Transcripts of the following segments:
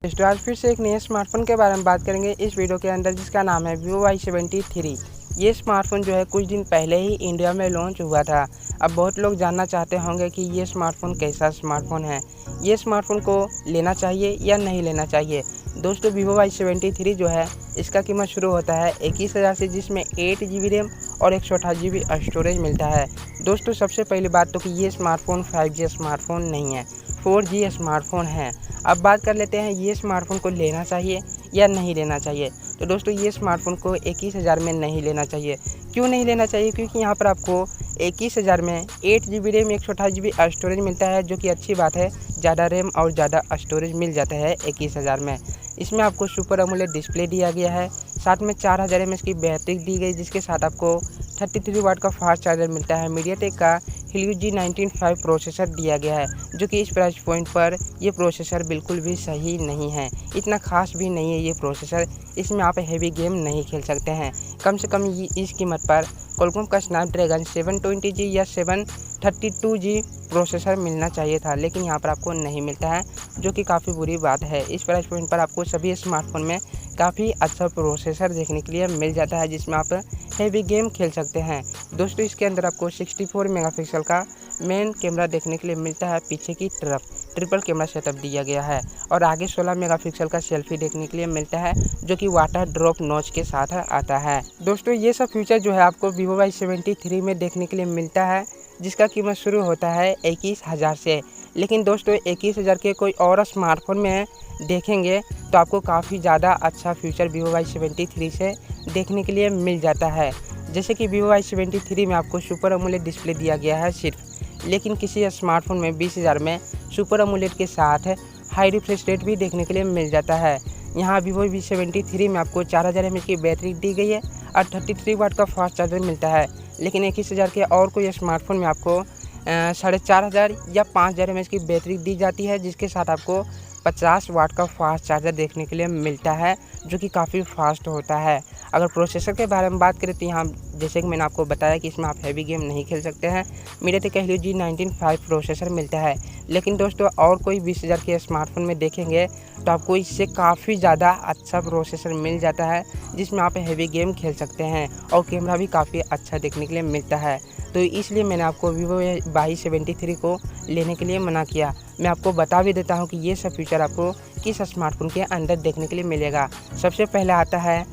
दोस्तों आज फिर से एक नए स्मार्टफोन के बारे में बात करेंगे इस वीडियो के अंदर, जिसका नाम है Vivo Y73। ये स्मार्टफोन जो है कुछ दिन पहले ही इंडिया में लॉन्च हुआ था। अब बहुत लोग जानना चाहते होंगे कि ये स्मार्टफोन कैसा स्मार्टफोन है, ये स्मार्टफोन को लेना चाहिए या नहीं लेना चाहिए। दोस्तों Vivo Y73 जो है इसका कीमत शुरू होता है 21,000 से, जिसमें 8 GB रैम और 128 GB स्टोरेज मिलता है। दोस्तों सबसे पहली बात तो कि ये स्मार्टफोन 5G स्मार्टफोन नहीं है, 4G स्मार्टफोन है। अब बात कर लेते हैं ये स्मार्टफोन को लेना चाहिए या नहीं लेना चाहिए। तो दोस्तों ये स्मार्टफोन को 21,000 में नहीं लेना चाहिए। क्यों नहीं लेना चाहिए? क्योंकि यहाँ पर आपको 21,000 में 8 GB रैम 128 GB स्टोरेज मिलता है, जो कि अच्छी बात है। ज़्यादा रैम और ज़्यादा स्टोरेज मिल जाता है 21,000 में। इसमें आपको सुपर एमोलेड डिस्प्ले दिया गया है, साथ में 4000 mAh की बैटरी दी गई, जिसके साथ आपको 33 वाट का फास्ट चार्जर मिलता है। मीडियाटेक का Helio G95 प्रोसेसर दिया गया है, जो कि इस प्राइस पॉइंट पर ये प्रोसेसर बिल्कुल भी सही नहीं है, इतना खास भी नहीं है ये प्रोसेसर। इसमें आप हैवी गेम नहीं खेल सकते हैं। कम से कम इस कीमत पर क्वालकॉम का स्नैपड्रैगन 720G या 732G प्रोसेसर मिलना चाहिए था, लेकिन यहाँ पर आपको नहीं मिलता है, जो कि काफ़ी बुरी बात है। इस प्राइस पॉइंट पर आपको सभी स्मार्टफोन में काफ़ी अच्छा प्रोसेसर देखने के लिए मिल जाता है, जिसमें आप हैवी गेम खेल सकते हैं। दोस्तों इसके अंदर आपको 64 मेगापिक्सल का मेन कैमरा देखने के लिए मिलता है, पीछे की तरफ ट्रिपल कैमरा सेटअप दिया गया है, और आगे 16 मेगापिक्सल का सेल्फी देखने के लिए मिलता है, जो कि वाटर ड्रॉप नॉच के साथ आता है। दोस्तों ये सब फीचर जो है आपको Vivo Y73 में देखने के लिए मिलता है, जिसका कीमत शुरू होता है 21,000 से। लेकिन दोस्तों 21,000 के कोई और स्मार्टफोन में देखेंगे तो आपको काफ़ी ज़्यादा अच्छा फीचर Vivo Y73 से देखने के लिए मिल जाता है। जैसे कि Vivo Y73 में आपको सुपर एमोलेड डिस्प्ले दिया गया है सिर्फ, लेकिन किसी स्मार्टफोन में 20,000 में सुपर एमोलेड के साथ हाई रिफ्रेश रेट भी देखने के लिए मिल जाता है। यहाँ Vivo Y73 में आपको 4000 mAh की बैटरी दी गई है और 33 वाट का फास्ट चार्जर मिलता है। लेकिन 21,000 के और कोई स्मार्टफोन में आपको 4,500 या 5,000 mAh की बैटरी दी जाती है, जिसके साथ आपको 50 वाट का फास्ट चार्जर देखने के लिए मिलता है, जो कि काफ़ी फास्ट होता है। अगर प्रोसेसर के बारे में बात करें तो यहाँ जैसे कि मैंने आपको बताया कि इसमें आप हैवी गेम नहीं खेल सकते हैं। मीडियाटेक का Helio G95 प्रोसेसर मिलता है। लेकिन दोस्तों और कोई 20,000 के स्मार्टफोन में देखेंगे तो आपको इससे काफ़ी ज़्यादा अच्छा प्रोसेसर मिल जाता है, जिसमें आप हैवी गेम खेल सकते हैं, और कैमरा भी काफ़ी अच्छा देखने के लिए मिलता है। तो इसलिए मैंने आपको Vivo Y73 को लेने के लिए मना किया। मैं आपको बता भी देता हूं कि ये सब फीचर आपको किस स्मार्टफोन के अंदर देखने के लिए मिलेगा। सबसे पहले आता है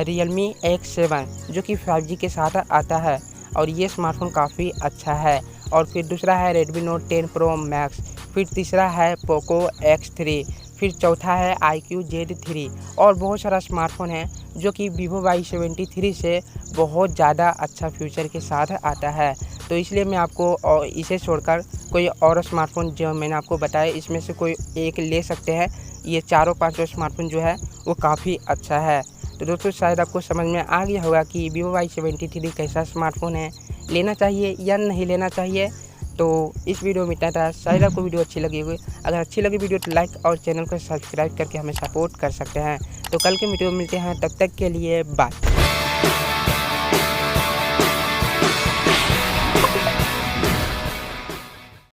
Realme X7, जो कि 5G के साथ आता है, और ये स्मार्टफोन काफ़ी अच्छा है। और फिर दूसरा है Redmi Note 10 Pro Max, फिर तीसरा है Poco X3, फिर चौथा है iQOO Z3, और बहुत सारा स्मार्टफोन है जो कि Vivo Y73 से बहुत ज़्यादा अच्छा फीचर के साथ आता है। तो इसलिए मैं आपको इसे छोड़कर कोई और स्मार्टफोन जो मैंने आपको बताया इसमें से कोई एक ले सकते हैं। ये चारों पांचों स्मार्टफोन जो है वो काफ़ी अच्छा है। तो दोस्तों शायद आपको समझ में आ गया होगा कि Vivo Y73 कैसा स्मार्टफोन है, लेना चाहिए या नहीं लेना चाहिए। तो इस वीडियो में इतना था। शायद आपको वीडियो अच्छी लगी होगी। अगर अच्छी लगी वीडियो तो लाइक और चैनल को सब्सक्राइब करके हमें सपोर्ट कर सकते हैं। तो कल के वीडियो में मिलते हैं, तब तक के लिए बाय।